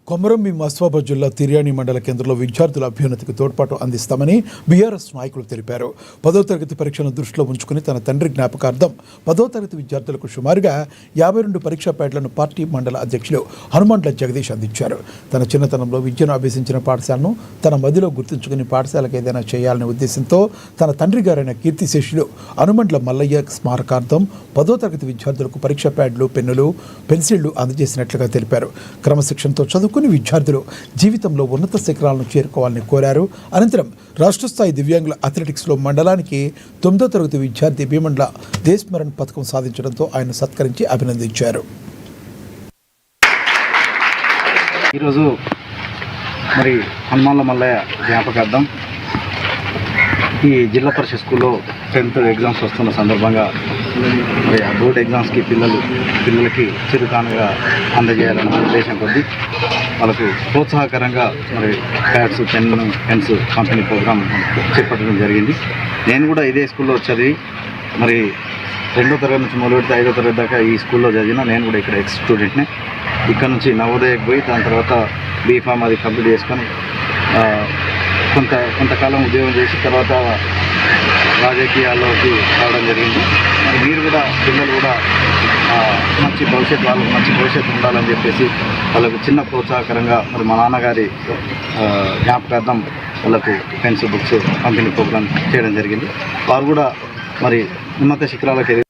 కొమరంభీం ఆసిఫాబాద్ జిల్లా తిర్యాని మండల కేంద్రంలో విద్యార్థుల అభ్యున్నతికి తోడ్పాటు అందిస్తామని బీఆర్ఎస్ నాయకులు తెలిపారు. 10వ తరగతి పరీక్షలను దృష్టిలో ఉంచుకుని తన తండ్రి జ్ఞాపకార్థం 10వ తరగతి విద్యార్థులకు సుమారుగా 52 పరీక్షా ప్యాడ్లను పార్టీ మండల అధ్యక్షులు హనుమండ్ల జగదీష్ అందించారు. తన చిన్నతనంలో విద్యను అభ్యసించిన పాఠశాలను తన మదిలో గుర్తుంచుకుని పాఠశాలకు ఏదైనా చేయాలనే ఉద్దేశంతో తన తండ్రి గారైన కీర్తిశేషులు హనుమండ్ల మల్లయ్య స్మారకార్థం 10వ తరగతి విద్యార్థులకు పరీక్షా ప్యాడ్లు, పెన్నులు, పెన్సిళ్లు అందజేసినట్లుగా తెలిపారు. క్రమశిక్షణతో చదువుకుని విద్యార్థులు జీవితంలో ఉన్నత శిఖరాలను చేరుకోవాలని కోరారు. అనంతరం రాష్ట్ర స్థాయి దివ్యాంగుల అథ్లెటిక్స్లో మండలానికి 9వ తరగతి విద్యార్థి భీమండ్ల దేశస్మరణ్ పథకం సాధించడంతో ఆయన సత్కరించి అభినందించారు. ఈరోజు మరి హనుమాన్ల మల్లయ్య జ్ఞాపకార్థం ఈ జిల్లా పరిషత్ స్కూల్లో 10th ఎగ్జామ్స్ వస్తున్న సందర్భంగా మరి ఆ బోర్డ్ ఎగ్జామ్స్కి పిల్లలకి చిరుకానుగా అందజేయాలన్న ఉద్దేశం కొద్దీ వాళ్ళకు ప్రోత్సాహకరంగా మరి ప్యాడ్స్, పెన్స్ పంపిణీ ప్రోగ్రాం చేపట్టడం జరిగింది. నేను కూడా ఇదే స్కూల్లో చదివి మరి 2వ తరగతి నుంచి మొదలుపెడితే 5వ తరగతి దాకా ఈ స్కూల్లో చదివిన. నేను కూడా ఇక్కడ ఎక్స్ స్టూడెంట్నే. ఇక్కడ నుంచి నవోదయకు పోయి దాని తర్వాత బీఫామ్ అది కంప్లీట్ చేసుకొని కొంతకాలం ఉద్యోగం చేసి తర్వాత రాజకీయాల్లోకి రావడం జరిగింది. మరి మీరు కూడా పిల్లలు కూడా మంచి భవిష్యత్తు ఉండాలని చెప్పేసి వాళ్ళకు చిన్న ప్రోత్సాహకరంగా మరి మా నాన్నగారి జ్ఞాపకార్థం వాళ్ళకు పెన్స్, బుక్స్ పంపిణీ ప్రోగ్రాం చేయడం జరిగింది. వారు కూడా మరి ఉన్నత శిఖరాలకు